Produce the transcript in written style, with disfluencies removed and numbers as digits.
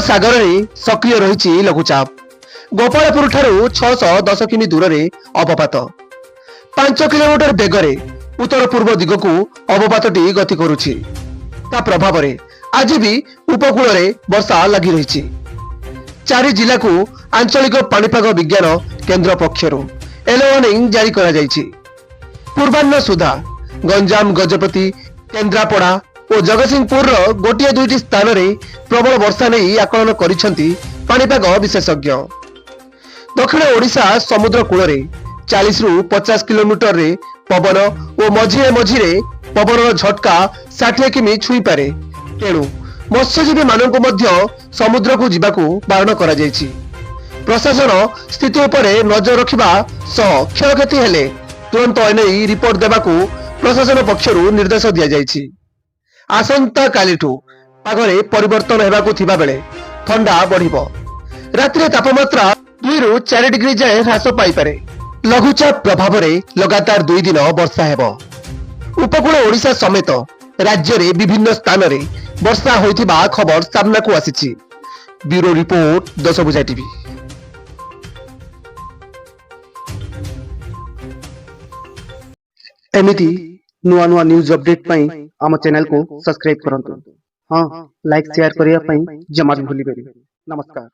सागर में सक्रिय रही लघुचाप। गोपालपुर ठारू 610 किमी दूर में अवपात 5 किलोमीटर बेगरे उत्तर पूर्व दिग को अवपातटी गति करुछि। ता प्रभाव में आज भी उपकूल में वर्षा लगी रही। 4 जिला को आंचलिक पाणीपाग विज्ञान केन्द्र पक्षरु येलो वार्निंग जारी करा जायछि। पूर्वाह्न सुधा गंजाम, गजपति, केन्द्रापड़ा और जगतसिंहपुर गोटे दुईटी स्थान में प्रबल वर्षा नहीं आकलन करिसेंति पाणीपाग विशेषज्ञ। दक्षिण ओडिशा समुद्र कूल 40 रु 50 किलोमीटर रे पवन और मझिरे मझिरे पवन झटका 60 किमी छुई पारे। तेणु मत्स्यजीवी मानक मध्य समुद्र को जीवाकू बारण करा जायछि। प्रशासन स्थिति उपरे नजर रखिबा सह क्षयक्षति हेले तुरंत एने रिपोर्ट देबाकू प्रशासन पक्षरु निर्देश दिया जायछि। आसंता कालीठू पागरे परिवर्तन हेबाकू थिबा बेले ठंडा बढ़िबो। रात्रि तापमात्रा 2 रु 4 डिग्री जाए ह्रास पाई पारे। लघुचाप प्रभाव में लगातार 2 दिन वर्षा हेबो। उपकूल ओडिशा समेत राज्य रे विभिन्न स्थान रे वर्षा होइथिबा खबर सामना को आसीछि। ब्यूरो रिपोर्ट 10 भुजा टीवी। एमिति नुआ नुआ न्यूज अपडेट पाई आम चैनल को सब्सक्राइब करंतु। हाँ, लाइक शेयर करिया पाई जमा भूली बेनी। नमस्कार।